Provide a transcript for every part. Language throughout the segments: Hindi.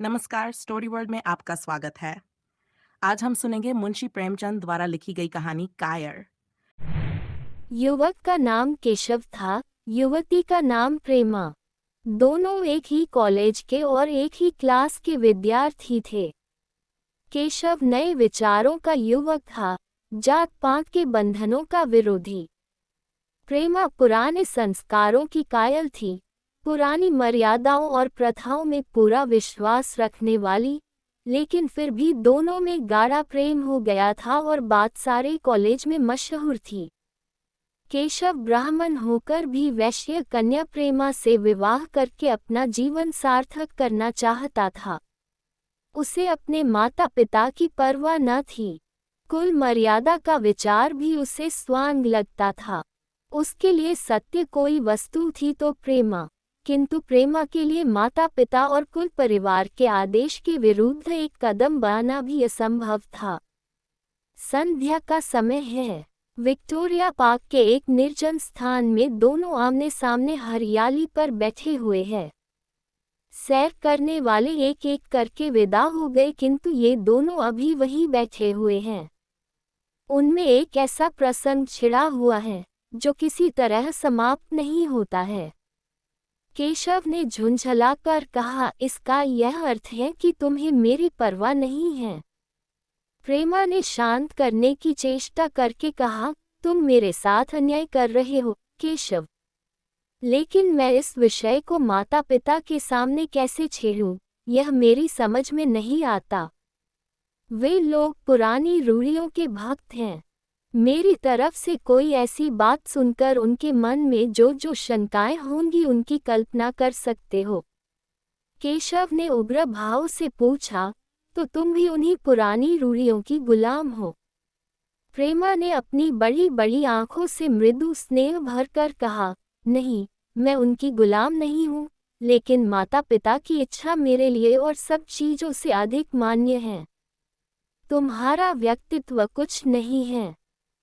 नमस्कार, स्टोरी वर्ल्ड में आपका स्वागत है। आज हम सुनेंगे मुंशी प्रेमचंद द्वारा लिखी गई कहानी कायर। युवक का नाम केशव था, युवती का नाम प्रेमा। दोनों एक ही कॉलेज के और एक ही क्लास के विद्यार्थी थे। केशव नए विचारों का युवक था, जात पात के बंधनों का विरोधी। प्रेमा पुराने संस्कारों की कायल थी, पुरानी मर्यादाओं और प्रथाओं में पूरा विश्वास रखने वाली। लेकिन फिर भी दोनों में गाढ़ा प्रेम हो गया था और बात सारे कॉलेज में मशहूर थी। केशव ब्राह्मण होकर भी वैश्य कन्या प्रेमा से विवाह करके अपना जीवन सार्थक करना चाहता था। उसे अपने माता पिता की परवाह न थी, कुल मर्यादा का विचार भी उसे स्वांग लगता था। उसके लिए सत्य कोई वस्तु थी तो प्रेमा, किंतु प्रेमा के लिए माता पिता और कुल परिवार के आदेश के विरुद्ध एक कदम बढ़ाना भी असंभव था। संध्या का समय है। विक्टोरिया पार्क के एक निर्जन स्थान में दोनों आमने सामने हरियाली पर बैठे हुए हैं। सैर करने वाले एक एक करके विदा हो गए, किंतु ये दोनों अभी वहीं बैठे हुए हैं। उनमें एक ऐसा प्रसंग छिड़ा हुआ है जो किसी तरह समाप्त नहीं होता है। केशव ने झुंझलाकर कहा, इसका यह अर्थ है कि तुम्हें मेरी परवाह नहीं है। प्रेमा ने शांत करने की चेष्टा करके कहा, तुम मेरे साथ अन्याय कर रहे हो केशव। लेकिन मैं इस विषय को माता पिता के सामने कैसे छेड़ूं, यह मेरी समझ में नहीं आता। वे लोग पुरानी रूढ़ियों के भक्त हैं। मेरी तरफ से कोई ऐसी बात सुनकर उनके मन में जो जो शंकाएं होंगी उनकी कल्पना कर सकते हो। केशव ने उग्र भाव से पूछा, तो तुम भी उन्हीं पुरानी रूढ़ियों की गुलाम हो? प्रेमा ने अपनी बड़ी बड़ी आंखों से मृदु स्नेह भरकर कहा, नहीं, मैं उनकी गुलाम नहीं हूँ, लेकिन माता पिता की इच्छा मेरे लिए और सब चीजों से अधिक मान्य है। तुम्हारा व्यक्तित्व कुछ नहीं है,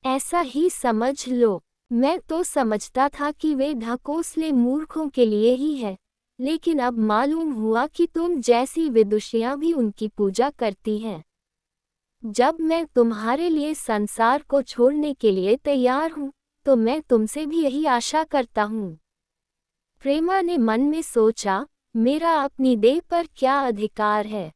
ऐसा ही समझ लो। मैं तो समझता था कि वे ढकोसले मूर्खों के लिए ही है, लेकिन अब मालूम हुआ कि तुम जैसी विदुषियां भी उनकी पूजा करती हैं। जब मैं तुम्हारे लिए संसार को छोड़ने के लिए तैयार हूँ, तो मैं तुमसे भी यही आशा करता हूँ। प्रेमा ने मन में सोचा, मेरा अपनी देह पर क्या अधिकार है?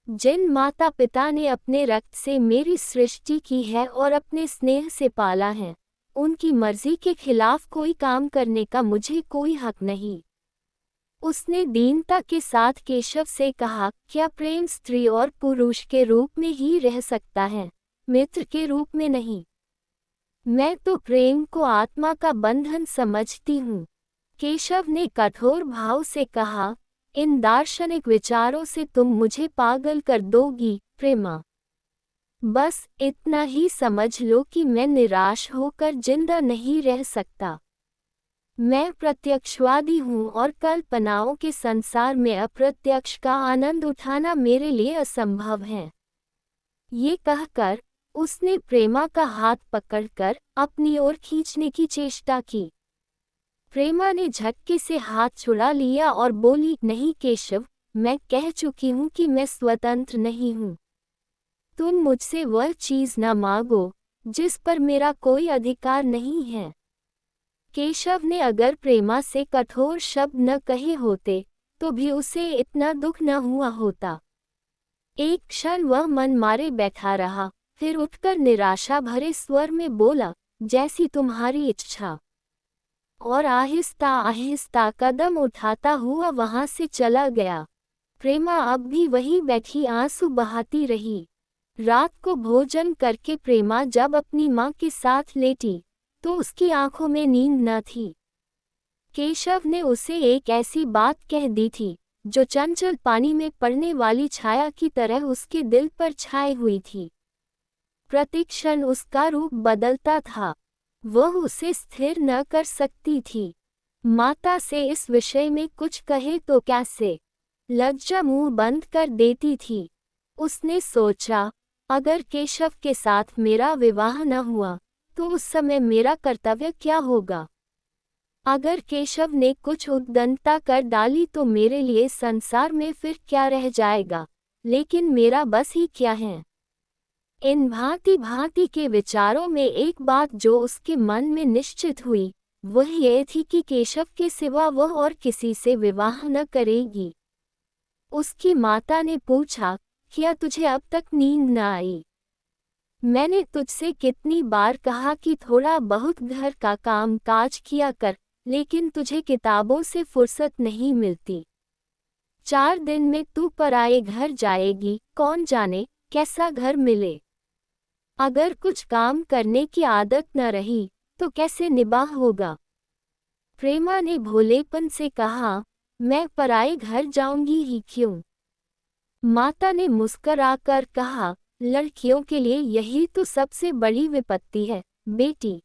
जिन माता पिता ने अपने रक्त से मेरी सृष्टि की है और अपने स्नेह से पाला है, उनकी मर्जी के खिलाफ कोई काम करने का मुझे कोई हक नहीं। उसने दीनता के साथ केशव से कहा, क्या प्रेम स्त्री और पुरुष के रूप में ही रह सकता है, मित्र के रूप में नहीं? मैं तो प्रेम को आत्मा का बंधन समझती हूँ। केशव ने कठोर भाव से कहा, इन दार्शनिक विचारों से तुम मुझे पागल कर दोगी प्रेमा। बस इतना ही समझ लो कि मैं निराश होकर जिंदा नहीं रह सकता। मैं प्रत्यक्षवादी हूँ और कल्पनाओं के संसार में अप्रत्यक्ष का आनंद उठाना मेरे लिए असंभव है। ये कहकर उसने प्रेमा का हाथ पकड़कर अपनी ओर खींचने की चेष्टा की। प्रेमा ने झटके से हाथ छुड़ा लिया और बोली, नहीं केशव, मैं कह चुकी हूँ कि मैं स्वतंत्र नहीं हूँ। तुम मुझसे वह चीज न मांगो जिस पर मेरा कोई अधिकार नहीं है। केशव ने अगर प्रेमा से कठोर शब्द न कहे होते तो भी उसे इतना दुख न हुआ होता। एक क्षण वह मन मारे बैठा रहा, फिर उठकर निराशा भरे स्वर में बोला, जैसी तुम्हारी इच्छा। और आहिस्ता आहिस्ता कदम उठाता हुआ वहां से चला गया। प्रेमा अब भी वहीं बैठी आंसू बहाती रही। रात को भोजन करके प्रेमा जब अपनी मां के साथ लेटी तो उसकी आंखों में नींद न थी। केशव ने उसे एक ऐसी बात कह दी थी जो चंचल पानी में पड़ने वाली छाया की तरह उसके दिल पर छाई हुई थी। प्रतिक्षण उसका रूप बदलता था, वह उसे स्थिर न कर सकती थी। माता से इस विषय में कुछ कहे तो कैसे? लज्जा मुंह बंद कर देती थी। उसने सोचा, अगर केशव के साथ मेरा विवाह न हुआ तो उस समय मेरा कर्तव्य क्या होगा? अगर केशव ने कुछ उद्दंडता कर डाली तो मेरे लिए संसार में फिर क्या रह जाएगा, लेकिन मेरा बस ही क्या है। इन भांति भांति के विचारों में एक बात जो उसके मन में निश्चित हुई, वह ये थी कि केशव के सिवा वह और किसी से विवाह न करेगी। उसकी माता ने पूछा, क्या तुझे अब तक नींद न आई? मैंने तुझसे कितनी बार कहा कि थोड़ा बहुत घर का काम काज किया कर, लेकिन तुझे किताबों से फुर्सत नहीं मिलती। 4 दिन में तू पराए घर जाएगी, कौन जाने कैसा घर मिले। अगर कुछ काम करने की आदत न रही तो कैसे निबाह होगा। प्रेमा ने भोलेपन से कहा, मैं पराए घर जाऊंगी ही क्यों। माता ने मुस्कराकर कहा, लड़कियों के लिए यही तो सबसे बड़ी विपत्ति है बेटी।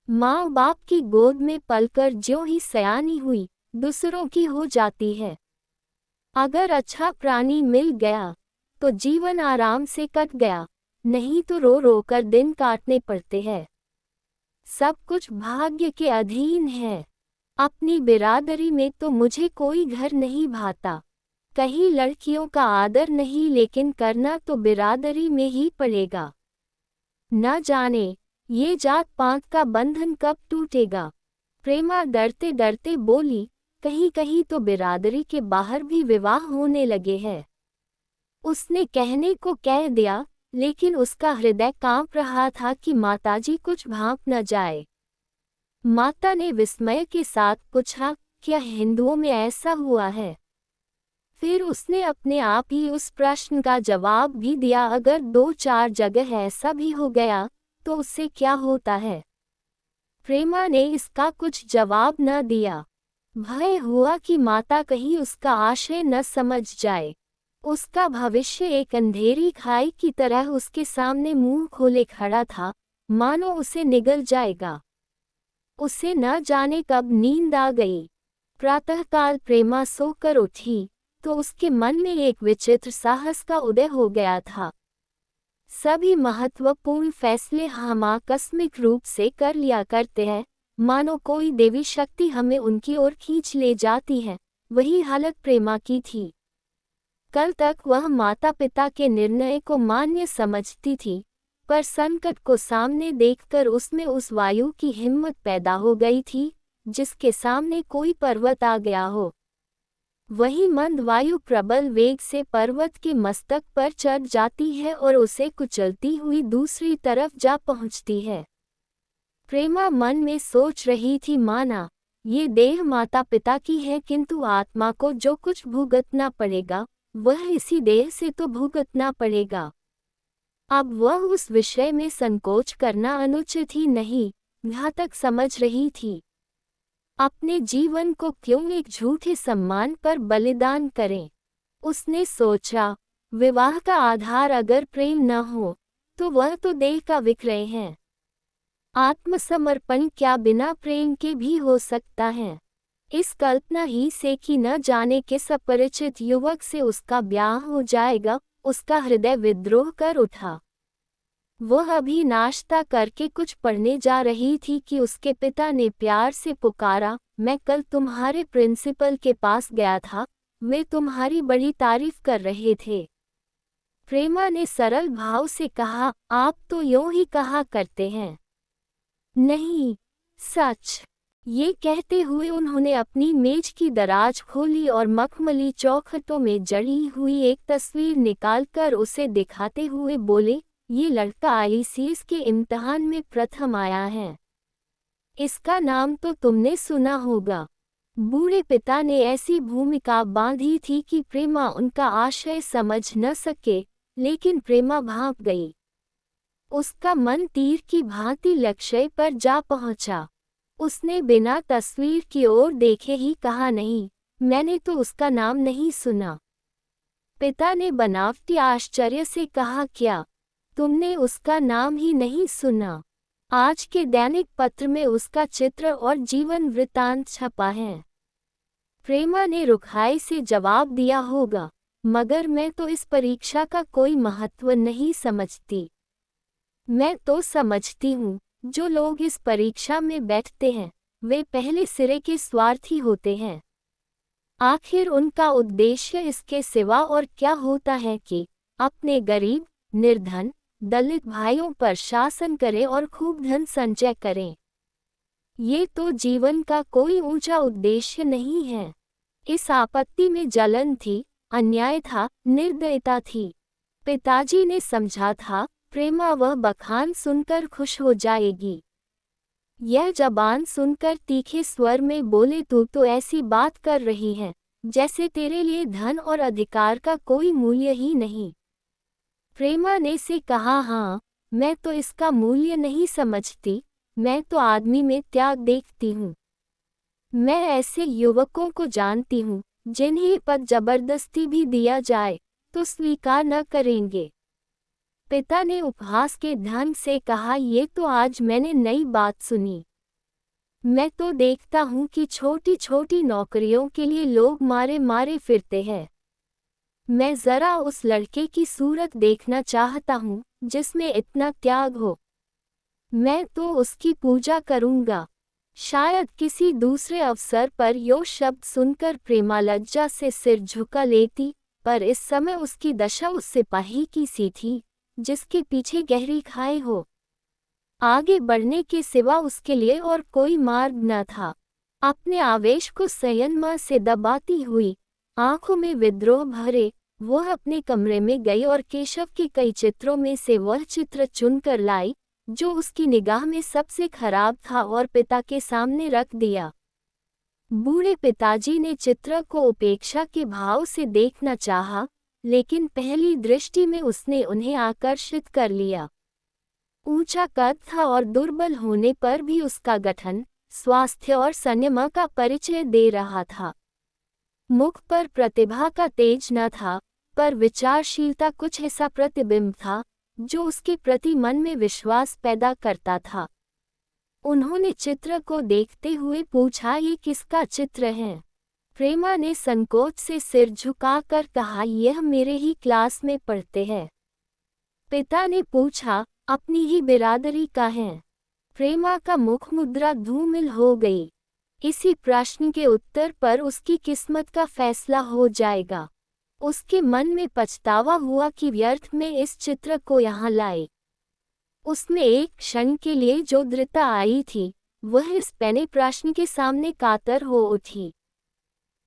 माँ बाप की गोद में पलकर ज्यों ही सयानी हुई, दूसरों की हो जाती है। अगर अच्छा प्राणी मिल गया तो जीवन आराम से कट गया, नहीं तो रो रो कर दिन काटने पड़ते हैं। सब कुछ भाग्य के अधीन है। अपनी बिरादरी में तो मुझे कोई घर नहीं भाता। कहीं लड़कियों का आदर नहीं, लेकिन करना तो बिरादरी में ही पड़ेगा। न जाने ये जात पात का बंधन कब टूटेगा। प्रेमा डरते डरते बोली, कहीं कहीं तो बिरादरी के बाहर भी विवाह होने लगे हैं। उसने कहने को कह दिया, लेकिन उसका हृदय कांप रहा था कि माताजी कुछ भांप न जाए। माता ने विस्मय के साथ पूछा, क्या हिंदुओं में ऐसा हुआ है? फिर उसने अपने आप ही उस प्रश्न का जवाब भी दिया, अगर 2-4 जगह ऐसा भी हो गया तो उससे क्या होता है। प्रेमा ने इसका कुछ जवाब न दिया। भय हुआ कि माता कहीं उसका आशय न समझ जाए। उसका भविष्य एक अंधेरी खाई की तरह उसके सामने मुंह खोले खड़ा था, मानो उसे निगल जाएगा। उसे न जाने कब नींद आ गई। प्रातःकाल प्रेमा सोकर उठी तो उसके मन में एक विचित्र साहस का उदय हो गया था। सभी महत्वपूर्ण फैसले हम आकस्मिक रूप से कर लिया करते हैं, मानो कोई देवी शक्ति हमें उनकी ओर खींच ले जाती है। वही हालत प्रेमा की थी। कल तक वह माता पिता के निर्णय को मान्य समझती थी, पर संकट को सामने देखकर उसमें उस वायु की हिम्मत पैदा हो गई थी जिसके सामने कोई पर्वत आ गया हो। वही मंद वायु प्रबल वेग से पर्वत के मस्तक पर चढ़ जाती है और उसे कुचलती हुई दूसरी तरफ जा पहुंचती है। प्रेमा मन में सोच रही थी, माना ये देह माता पिता की है, किंतु आत्मा को जो कुछ भुगतना पड़ेगा वह इसी देह से तो भुगतना पड़ेगा। अब वह उस विषय में संकोच करना अनुचित ही नहीं, घातक समझ रही थी। अपने जीवन को क्यों एक झूठे सम्मान पर बलिदान करें। उसने सोचा, विवाह का आधार अगर प्रेम न हो तो वह तो देह का विक्रय है। आत्मसमर्पण क्या बिना प्रेम के भी हो सकता है। इस कल्पना ही से कि न जाने किस अपरिचित युवक से उसका ब्याह हो जाएगा, उसका हृदय विद्रोह कर उठा। वह अभी नाश्ता करके कुछ पढ़ने जा रही थी कि उसके पिता ने प्यार से पुकारा, मैं कल तुम्हारे प्रिंसिपल के पास गया था, वे तुम्हारी बड़ी तारीफ कर रहे थे। प्रेमा ने सरल भाव से कहा, आप तो यूं ही कहा करते हैं। नहीं, सच। ये कहते हुए उन्होंने अपनी मेज की दराज खोली और मखमली चौखटों में जड़ी हुई एक तस्वीर निकालकर उसे दिखाते हुए बोले, ये लड़का आईसीएस के इम्तिहान में प्रथम आया है। इसका नाम तो तुमने सुना होगा। बूढ़े पिता ने ऐसी भूमिका बांधी थी कि प्रेमा उनका आशय समझ न सके, लेकिन प्रेमा भांप गई। उसका मन तीर की भांति लक्ष्य पर जा पहुंचा। उसने बिना तस्वीर की ओर देखे ही कहा, नहीं, मैंने तो उसका नाम नहीं सुना। पिता ने बनावटी आश्चर्य से कहा, क्या तुमने उसका नाम ही नहीं सुना? आज के दैनिक पत्र में उसका चित्र और जीवन वृत्तांत छपा है। प्रेमा ने रुखाई से जवाब दिया, होगा, मगर मैं तो इस परीक्षा का कोई महत्व नहीं समझती। मैं तो समझती हूँ जो लोग इस परीक्षा में बैठते हैं वे पहले सिरे के स्वार्थी होते हैं। आखिर उनका उद्देश्य इसके सिवा और क्या होता है कि अपने गरीब, निर्धन, दलित भाइयों पर शासन करें और खूब धन संचय करें। ये तो जीवन का कोई ऊंचा उद्देश्य नहीं है। इस आपत्ति में जलन थी, अन्याय था, निर्दयता थी। पिताजी ने समझा था, प्रेमा वह बखान सुनकर खुश हो जाएगी। यह जबान सुनकर तीखे स्वर में बोले, तू तो ऐसी बात कर रही है जैसे तेरे लिए धन और अधिकार का कोई मूल्य ही नहीं। प्रेमा ने से कहा, हाँ, मैं तो इसका मूल्य नहीं समझती, मैं तो आदमी में त्याग देखती हूँ। मैं ऐसे युवकों को जानती हूँ जिन्हें पद जबरदस्ती भी दिया जाए तो स्वीकार न करेंगे। पिता ने उपहास के ढंग से कहा, ये तो आज मैंने नई बात सुनी। मैं तो देखता हूँ कि छोटी छोटी नौकरियों के लिए लोग मारे मारे फिरते हैं। मैं जरा उस लड़के की सूरत देखना चाहता हूँ जिसमें इतना त्याग हो। मैं तो उसकी पूजा करूँगा। शायद किसी दूसरे अवसर पर यो शब्द सुनकर प्रेमा लज्जा से सिर झुका लेती, पर इस समय उसकी दशा उस सिपाही की सी थी जिसके पीछे गहरी खाई हो। आगे बढ़ने के सिवा उसके लिए और कोई मार्ग न था। अपने आवेश को संयम से दबाती हुई, आंखों में विद्रोह भरे, वह अपने कमरे में गई और केशव के कई चित्रों में से वह चित्र चुनकर लाई जो उसकी निगाह में सबसे खराब था और पिता के सामने रख दिया। बूढ़े पिताजी ने चित्र को उपेक्षा के भाव से देखना चाहा, लेकिन पहली दृष्टि में उसने उन्हें आकर्षित कर लिया। ऊंचा कद था और दुर्बल होने पर भी उसका गठन, स्वास्थ्य और संयम का परिचय दे रहा था। मुख पर प्रतिभा का तेज न था, पर विचारशीलता कुछ ऐसा प्रतिबिंब था जो उसके प्रति मन में विश्वास पैदा करता था। उन्होंने चित्र को देखते हुए पूछा, ये किसका चित्र है? प्रेमा ने संकोच से सिर झुकाकर कहा, यह मेरे ही क्लास में पढ़ते हैं। पिता ने पूछा, अपनी ही बिरादरी का है? प्रेमा का मुख मुद्रा धूमिल हो गई। इसी प्रश्न के उत्तर पर उसकी किस्मत का फैसला हो जाएगा। उसके मन में पछतावा हुआ कि व्यर्थ में इस चित्र को यहाँ लाए। उसमें एक क्षण के लिए जो दृढ़ता आई थी, वह इस पैने प्रश्न के सामने कातर हो उठी।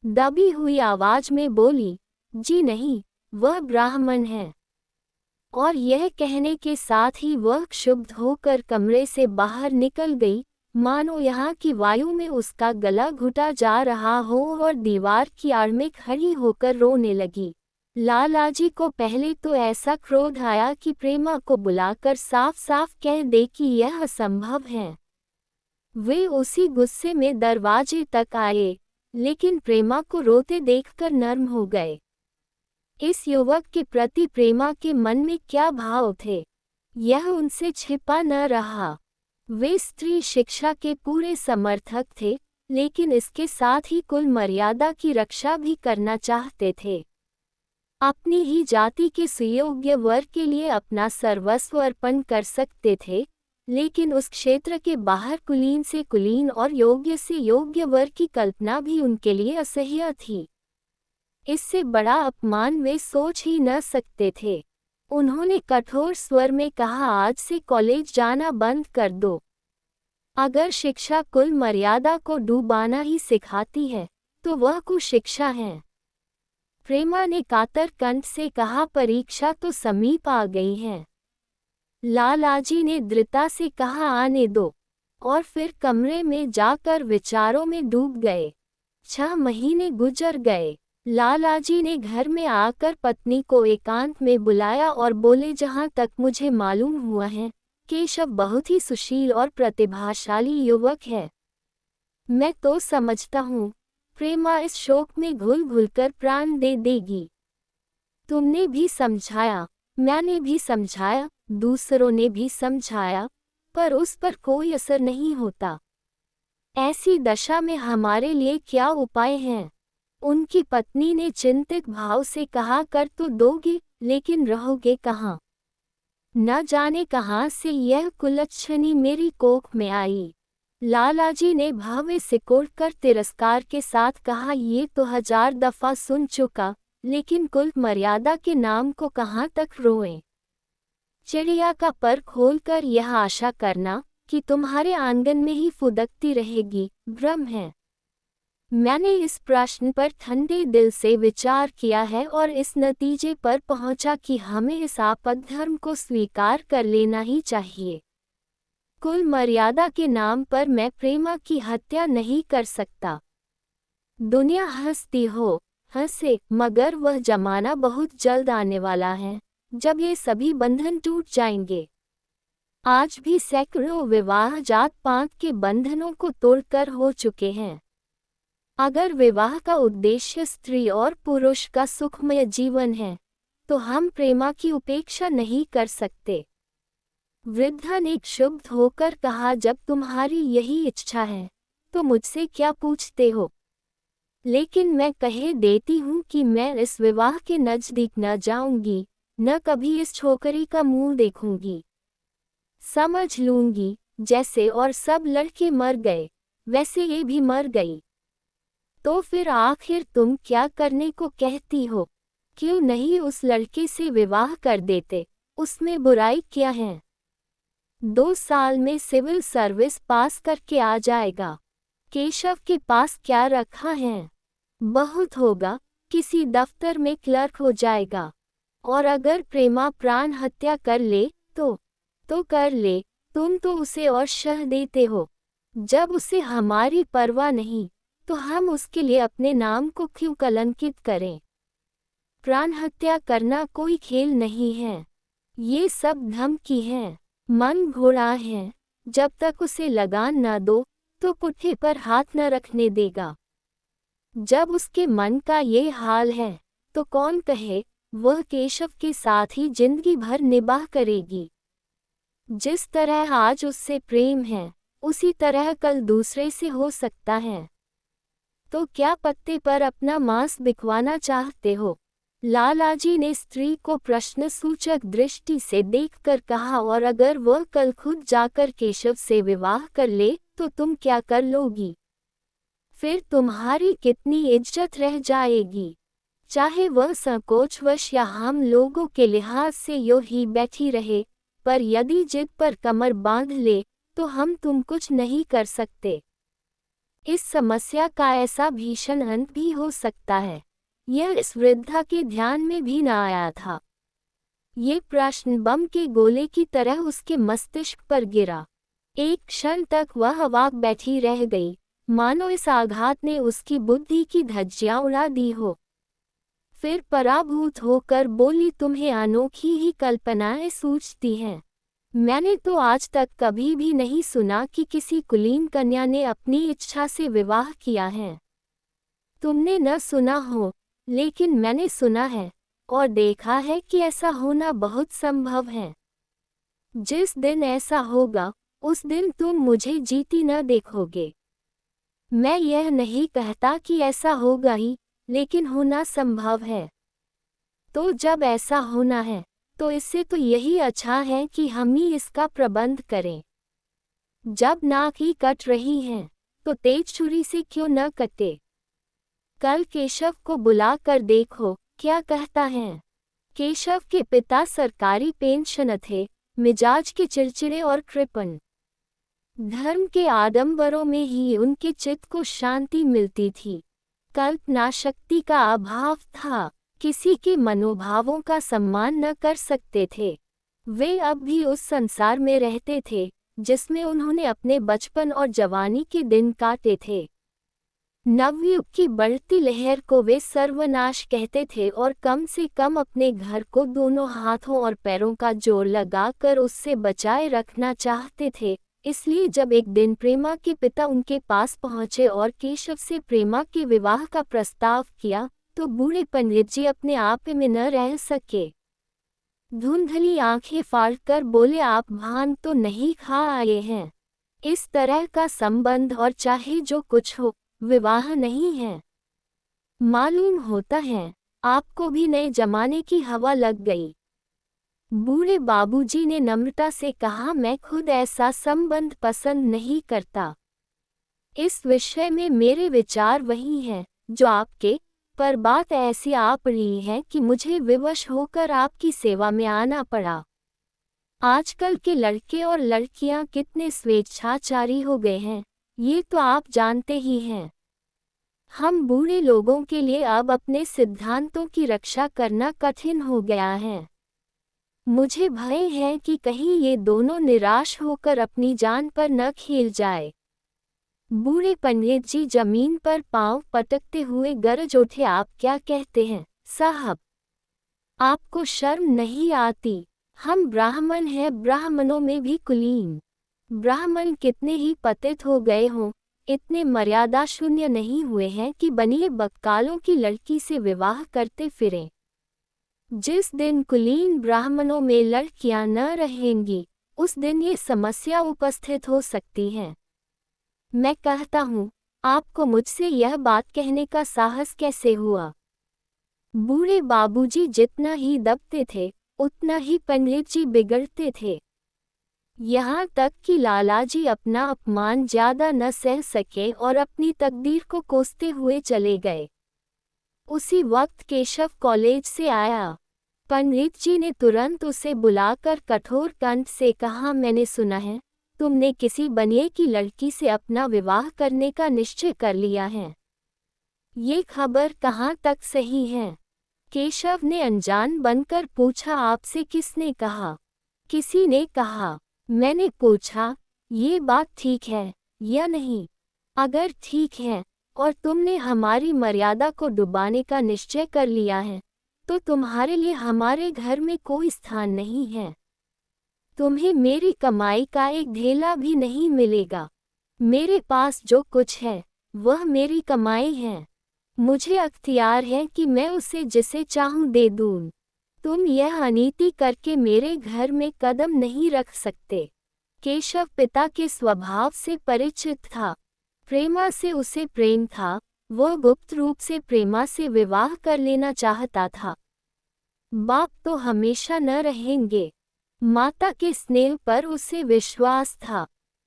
दबी हुई आवाज में बोली, जी नहीं, वह ब्राह्मण है। और यह कहने के साथ ही वह क्षुब्ध होकर कमरे से बाहर निकल गई, मानो यहाँ की वायु में उसका गला घुटा जा रहा हो, और दीवार की आड़ में खड़ी होकर रोने लगी। लालाजी को पहले तो ऐसा क्रोध आया कि प्रेमा को बुलाकर साफ साफ कह दे कि यह असंभव है। वे उसी गुस्से में दरवाजे तक आए, लेकिन प्रेमा को रोते देखकर नर्म हो गए। इस युवक के प्रति प्रेमा के मन में क्या भाव थे, यह उनसे छिपा न रहा। वे स्त्री शिक्षा के पूरे समर्थक थे, लेकिन इसके साथ ही कुल मर्यादा की रक्षा भी करना चाहते थे। अपनी ही जाति के सुयोग्य वर्ग के लिए अपना सर्वस्व अर्पण कर सकते थे, लेकिन उस क्षेत्र के बाहर कुलीन से कुलीन और योग्य से योग्य वर्ग की कल्पना भी उनके लिए असह्य थी। इससे बड़ा अपमान वे सोच ही न सकते थे। उन्होंने कठोर स्वर में कहा, आज से कॉलेज जाना बंद कर दो। अगर शिक्षा कुल मर्यादा को डूबाना ही सिखाती है, तो वह कुशिक्षा है। प्रेमा ने कातर कंठ से कहा, परीक्षा तो समीप आ गई है। लालाजी ने दृढ़ता से कहा, आने दो, और फिर कमरे में जाकर विचारों में डूब गए। 6 महीने गुजर गए। लालाजी ने घर में आकर पत्नी को एकांत में बुलाया और बोले, जहाँ तक मुझे मालूम हुआ है, केशव बहुत ही सुशील और प्रतिभाशाली युवक है। मैं तो समझता हूँ प्रेमा इस शोक में घुल घुलकर प्राण दे देगी। तुमने भी समझाया, मैंने भी समझाया, दूसरों ने भी समझाया, पर उस पर कोई असर नहीं होता। ऐसी दशा में हमारे लिए क्या उपाय हैं? उनकी पत्नी ने चिंतित भाव से कहा, कर तो दोगे, लेकिन रहोगे कहाँ? न जाने कहाँ से यह कुलच्छनी मेरी कोख में आई। लालाजी ने भावे सिकोड़कर तिरस्कार के साथ कहा, ये तो 1000 दफा सुन चुका, लेकिन कुल मर्यादा के नाम को कहाँ तक रोएं। चिड़िया का पर खोलकर यह आशा करना कि तुम्हारे आंगन में ही फुदकती रहेगी, भ्रम है। मैंने इस प्रश्न पर ठंडे दिल से विचार किया है और इस नतीजे पर पहुंचा कि हमें इस आपद धर्म को स्वीकार कर लेना ही चाहिए। कुल मर्यादा के नाम पर मैं प्रेमा की हत्या नहीं कर सकता। दुनिया हंसती हो, हंसे, मगर वह जमाना बहुत जल्द आने वाला है जब ये सभी बंधन टूट जाएंगे। आज भी सैकड़ों विवाह जात पात के बंधनों को तोड़कर हो चुके हैं। अगर विवाह का उद्देश्य स्त्री और पुरुष का सुखमय जीवन है, तो हम प्रेमा की उपेक्षा नहीं कर सकते। वृद्धा ने क्षुब्ध होकर कहा, जब तुम्हारी यही इच्छा है, तो मुझसे क्या पूछते हो? लेकिन मैं कह देती हूँ कि मैं इस विवाह के नजदीक न जाऊंगी, न कभी इस छोकरी का मुंह देखूंगी। समझ लूंगी, जैसे और सब लड़के मर गए, वैसे ये भी मर गई। तो फिर आखिर तुम क्या करने को कहती हो? क्यों नहीं उस लड़के से विवाह कर देते? उसमें बुराई क्या है? 2 साल में सिविल सर्विस पास करके आ जाएगा। केशव के पास क्या रखा है? बहुत होगा, किसी दफ्तर में क्लर्क हो जाएगा। और अगर प्रेमा प्राण हत्या कर ले तो कर ले, तुम तो उसे और शह देते हो। जब उसे हमारी परवाह नहीं, तो हम उसके लिए अपने नाम को क्यों कलंकित करें? प्राण हत्या करना कोई खेल नहीं है, ये सब धमकी है। मन घोड़ा है, जब तक उसे लगान न दो तो पुट्ठे पर हाथ न रखने देगा। जब उसके मन का ये हाल है, तो कौन कहे वह केशव के साथ ही जिंदगी भर निबाह करेगी। जिस तरह आज उससे प्रेम है, उसी तरह कल दूसरे से हो सकता है। तो क्या पत्ते पर अपना मांस बिकवाना चाहते हो? लालाजी ने स्त्री को प्रश्नसूचक दृष्टि से देखकर कहा, और अगर वह कल खुद जाकर केशव से विवाह कर ले तो तुम क्या कर लोगी? फिर तुम्हारी कितनी इज्जत रह जाएगी? चाहे वह संकोचवश या हम लोगों के लिहाज से यूं ही बैठी रहे, पर यदि जिद पर कमर बांध ले तो हम तुम कुछ नहीं कर सकते। इस समस्या का ऐसा भीषण अंत भी हो सकता है, यह इस वृद्धा के ध्यान में भी न आया था। ये प्रश्न बम के गोले की तरह उसके मस्तिष्क पर गिरा। एक क्षण तक वह अवाक बैठी रह गई, मानो इस आघात ने उसकी बुद्धि की धज्जियां उड़ा दी हो। फिर पराभूत होकर बोली, तुम्हें अनोखी ही कल्पनाएं सूझती हैं। मैंने तो आज तक कभी भी नहीं सुना कि किसी कुलीन कन्या ने अपनी इच्छा से विवाह किया है। तुमने न सुना हो, लेकिन मैंने सुना है और देखा है कि ऐसा होना बहुत संभव है। जिस दिन ऐसा होगा, उस दिन तुम मुझे जीती न देखोगे। मैं यह नहीं कहता कि ऐसा होगा ही, लेकिन होना संभव है। तो जब ऐसा होना है, तो इससे तो यही अच्छा है कि हम ही इसका प्रबंध करें। जब नाक ही कट रही हैं, तो तेज छुरी से क्यों न कटे? कल केशव को बुलाकर देखो क्या कहता है। केशव के पिता सरकारी पेंशनर थे, मिजाज के चिड़चिड़े और कृपण। धर्म के आडंबरों में ही उनके चित्त को शांति मिलती थी। कल्पना शक्ति का अभाव था, किसी के मनोभावों का सम्मान न कर सकते थे। वे अब भी उस संसार में रहते थे जिसमें उन्होंने अपने बचपन और जवानी के दिन काटे थे। नवयुग की बढ़ती लहर को वे सर्वनाश कहते थे और कम से कम अपने घर को दोनों हाथों और पैरों का जोर लगाकर उससे बचाए रखना चाहते थे। इसलिए जब एक दिन प्रेमा के पिता उनके पास पहुंचे और केशव से प्रेमा के विवाह का प्रस्ताव किया, तो बूढ़े पंडित जी अपने आप में न रह सके। धुंधली आंखें फाड़कर बोले, आप भान तो नहीं खा आए हैं? इस तरह का संबंध और चाहे जो कुछ हो, विवाह नहीं है। मालूम होता है आपको भी नए जमाने की हवा लग गई। बूढ़े बाबूजी ने नम्रता से कहा, मैं खुद ऐसा संबंध पसंद नहीं करता। इस विषय में मेरे विचार वही हैं जो आपके, पर बात ऐसी आ पड़ी है कि मुझे विवश होकर आपकी सेवा में आना पड़ा। आजकल के लड़के और लड़कियां कितने स्वेच्छाचारी हो गए हैं, ये तो आप जानते ही हैं। हम बूढ़े लोगों के लिए अब अपने सिद्धांतों की रक्षा करना कठिन हो गया है। मुझे भय है कि कहीं ये दोनों निराश होकर अपनी जान पर न खेल जाए। बूढ़े पंडित जी जमीन पर पांव पटकते हुए गरज उठे, आप क्या कहते हैं साहब? आपको शर्म नहीं आती? हम ब्राह्मण हैं, ब्राह्मणों में भी कुलीन। ब्राह्मण कितने ही पतित हो गए हों, इतने मर्यादा शून्य नहीं हुए हैं कि बनिए बक्कालों की लड़की से विवाह करते फिरें। जिस दिन कुलीन ब्राह्मणों में लड़कियां न रहेंगी, उस दिन ये समस्या उपस्थित हो सकती है। मैं कहता हूँ, आपको मुझसे यह बात कहने का साहस कैसे हुआ? बूढ़े बाबूजी जितना ही दबते थे, उतना ही पंडित जी बिगड़ते थे। यहाँ तक कि लालाजी अपना अपमान ज्यादा न सह सके और अपनी तकदीर को कोसते हुए चले गए। उसी वक्त केशव कॉलेज से आया। पंडित जी ने तुरंत उसे बुलाकर कठोर कंठ से कहा, मैंने सुना है तुमने किसी बनिए की लड़की से अपना विवाह करने का निश्चय कर लिया है। ये खबर कहाँ तक सही है? केशव ने अनजान बनकर पूछा, आपसे किसने कहा? किसी ने कहा। मैंने पूछा, ये बात ठीक है या नहीं? अगर ठीक है और तुमने हमारी मर्यादा को डुबाने का निश्चय कर लिया है, तो तुम्हारे लिए हमारे घर में कोई स्थान नहीं है। तुम्हें मेरी कमाई का एक ढेला भी नहीं मिलेगा। मेरे पास जो कुछ है, वह मेरी कमाई है। मुझे अख्तियार है कि मैं उसे जिसे चाहूं दे दूं। तुम यह अनीति करके मेरे घर में कदम नहीं रख सकते। केशव पिता के स्वभाव से परिचित था। प्रेमा से उसे प्रेम था। वह गुप्त रूप से प्रेमा से विवाह कर लेना चाहता था। बाप तो हमेशा न रहेंगे। माता के स्नेह पर उसे विश्वास था।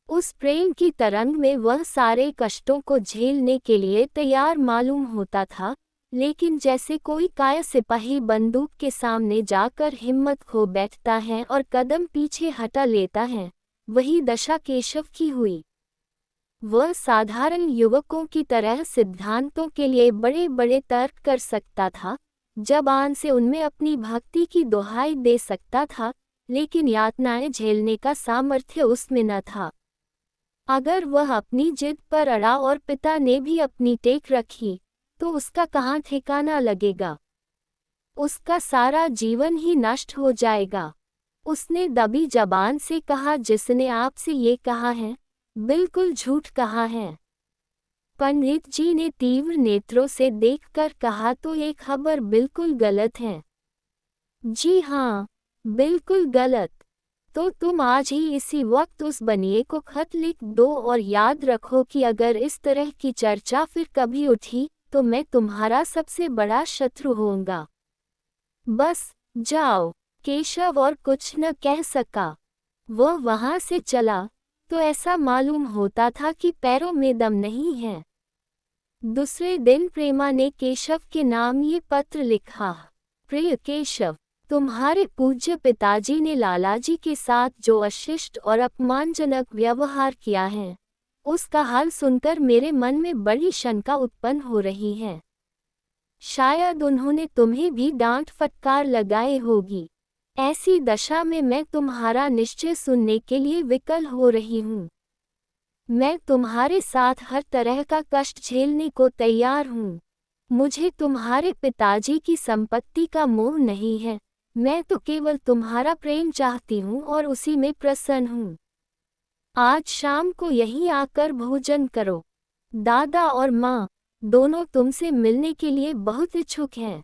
उस प्रेम की तरंग में वह सारे कष्टों को झेलने के लिए तैयार मालूम होता था, लेकिन जैसे कोई कायर सिपाही बंदूक के सामने जाकर हिम्मत खो बैठता है और कदम पीछे हटा लेता है, वही दशा केशव की हुई। वह साधारण युवकों की तरह सिद्धांतों के लिए बड़े बड़े तर्क कर सकता था, ज़बान से उनमें अपनी भक्ति की दुहाई दे सकता था, लेकिन यातनाएं झेलने का सामर्थ्य उसमें न था। अगर वह अपनी जिद पर अड़ा और पिता ने भी अपनी टेक रखी, तो उसका कहाँ ठिकाना लगेगा? उसका सारा जीवन ही नष्ट हो जाएगा। उसने दबी जबान से कहा, जिसने आपसे ये कहा है, बिल्कुल झूठ कहा है। पंडित जी ने तीव्र नेत्रों से देखकर कहा, तो ये खबर बिल्कुल गलत है। जी हाँ, बिल्कुल गलत। तो तुम आज ही इसी वक्त उस बनिए को खत लिख दो और याद रखो कि अगर इस तरह की चर्चा फिर कभी उठी, तो मैं तुम्हारा सबसे बड़ा शत्रु होऊंगा। बस जाओ। केशव और कुछ न कह सका। वह वहां से चला, तो ऐसा मालूम होता था कि पैरों में दम नहीं है। दूसरे दिन प्रेमा ने केशव के नाम ये पत्र लिखा। प्रिय केशव, तुम्हारे पूज्य पिताजी ने लालाजी के साथ जो अशिष्ट और अपमानजनक व्यवहार किया है, उसका हाल सुनकर मेरे मन में बड़ी शंका उत्पन्न हो रही है। शायद उन्होंने तुम्हें भी डांट फटकार लगाई होगी। ऐसी दशा में मैं तुम्हारा निश्चय सुनने के लिए विकल हो रही हूँ। मैं तुम्हारे साथ हर तरह का कष्ट झेलने को तैयार हूँ। मुझे तुम्हारे पिताजी की संपत्ति का मोह नहीं है। मैं तो केवल तुम्हारा प्रेम चाहती हूँ और उसी में प्रसन्न हूँ। आज शाम को यहीं आकर भोजन करो। दादा और माँ दोनों तुमसे मिलने के लिए बहुत इच्छुक हैं।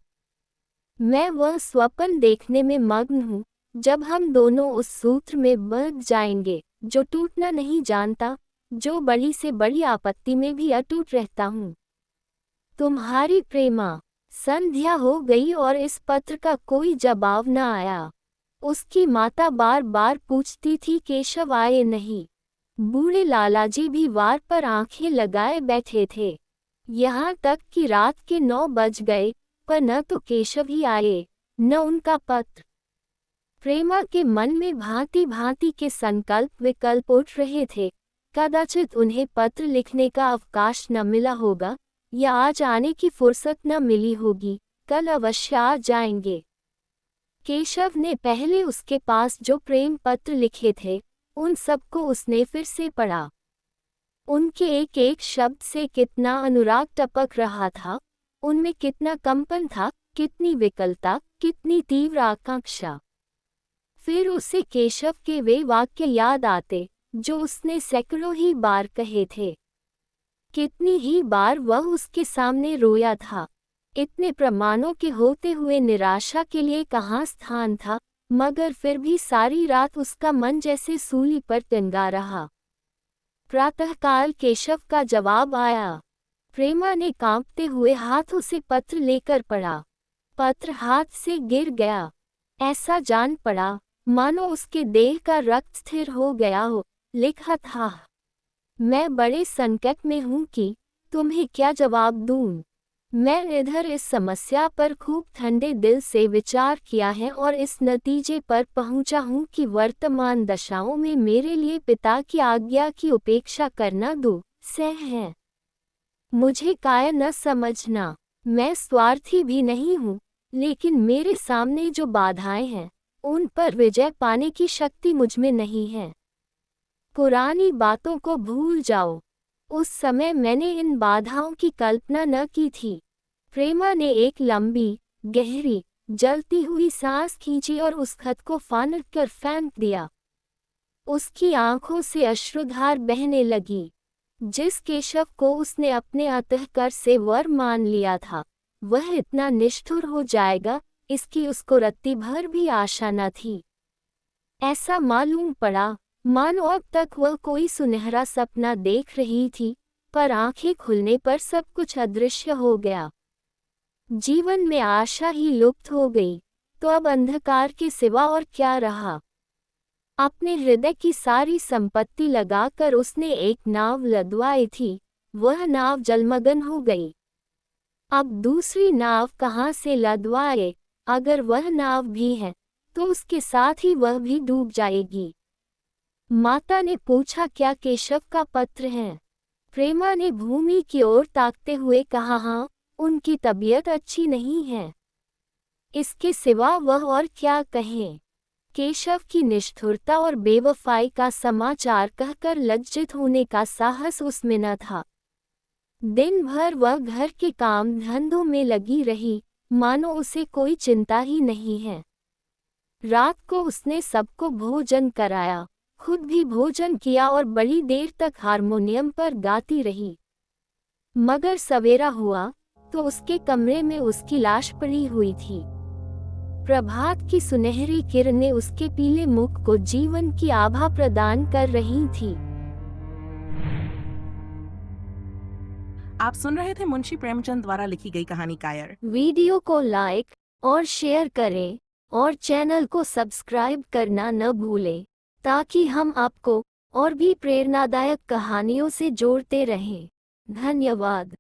मैं वह स्वप्न देखने में मग्न हूँ, जब हम दोनों उस सूत्र में बंध जाएंगे, जो टूटना नहीं जानता, जो बड़ी से बड़ी आपत्ति में भी अटूट रहता हूँ। तुम्हारी प्रेमा। संध्या हो गई और इस पत्र का कोई जवाब न आया। उसकी माता बार बार पूछती थी, केशव आए नहीं। बूढ़े लालाजी भी वार पर आंखें लगाए बैठे थे। यहाँ तक कि रात के 9 बज गए, पर न तो केशव ही आए, न उनका पत्र। प्रेमा के मन में भांति भांति के संकल्प विकल्प उठ रहे थे। कदाचित उन्हें पत्र लिखने का अवकाश न मिला होगा, या आज आने की फुर्सत न मिली होगी, कल अवश्य आ जाएंगे। केशव ने पहले उसके पास जो प्रेम पत्र लिखे थे, उन सबको उसने फिर से पढ़ा। उनके एक एक शब्द से कितना अनुराग टपक रहा था, उनमें कितना कंपन था, कितनी विकलता, कितनी तीव्र आकांक्षा। फिर उसे केशव के वे वाक्य याद आते जो उसने सैकड़ों ही बार कहे थे। कितनी ही बार वह उसके सामने रोया था। इतने प्रमाणों के होते हुए निराशा के लिए कहाँ स्थान था, मगर फिर भी सारी रात उसका मन जैसे सूली पर टंगा रहा। प्रातःकाल केशव का जवाब आया। प्रेमा ने कांपते हुए हाथ उसे पत्र लेकर पढ़ा। पत्र हाथ से गिर गया। ऐसा जान पड़ा मानो उसके देह का रक्त स्थिर हो गया हो। लिखा था, मैं बड़े संकट में हूँ कि तुम्हें क्या जवाब दूँ। मैं इधर इस समस्या पर खूब ठंडे दिल से विचार किया है और इस नतीजे पर पहुँचा हूँ कि वर्तमान दशाओं में मेरे लिए पिता की आज्ञा की उपेक्षा करना दुस्सह है। मुझे कायर न समझना। मैं स्वार्थी भी नहीं हूँ, लेकिन मेरे सामने जो बाधाएं हैं, उन पर विजय पाने की शक्ति मुझमें नहीं है। पुरानी बातों को भूल जाओ। उस समय मैंने इन बाधाओं की कल्पना न की थी। प्रेमा ने एक लंबी, गहरी, जलती हुई सांस खींची और उस खत को फाड़ कर फेंक दिया। उसकी आंखों से अश्रुधार बहने लगी। जिस केशव को उसने अपने अंतःकर से वर मान लिया था, वह इतना निष्ठुर हो जाएगा, इसकी उसको रत्ती भर भी आशा न थी। ऐसा मालूम पड़ा मानो अब तक वह कोई सुनहरा सपना देख रही थी, पर आंखें खुलने पर सब कुछ अदृश्य हो गया। जीवन में आशा ही लुप्त हो गई, तो अब अंधकार के सिवा और क्या रहा। अपने हृदय की सारी संपत्ति लगाकर उसने एक नाव लदवाई थी, वह नाव जलमग्न हो गई। अब दूसरी नाव कहाँ से लदवाए? अगर वह नाव भी है, तो उसके साथ ही वह भी डूब जाएगी। माता ने पूछा, क्या केशव का पत्र है? प्रेमा ने भूमि की ओर ताकते हुए कहा, हाँ, उनकी तबीयत अच्छी नहीं है। इसके सिवा वह और क्या कहें? केशव की निष्ठुरता और बेवफाई का समाचार कहकर लज्जित होने का साहस उसमें न था। दिन भर वह घर के काम धंधों में लगी रही, मानो उसे कोई चिंता ही नहीं है। रात को उसने सबको भोजन कराया, खुद भी भोजन किया और बड़ी देर तक हारमोनियम पर गाती रही। मगर सवेरा हुआ तो उसके कमरे में उसकी लाश पड़ी हुई थी। प्रभात की सुनहरी किरणें उसके पीले मुख को जीवन की आभा प्रदान कर रही थी। आप सुन रहे थे मुंशी प्रेमचंद द्वारा लिखी गई कहानी कायर। वीडियो को लाइक और शेयर करें और चैनल को सब्सक्राइब करना न भूलें, ताकि हम आपको और भी प्रेरणादायक कहानियों से जोड़ते रहें। धन्यवाद।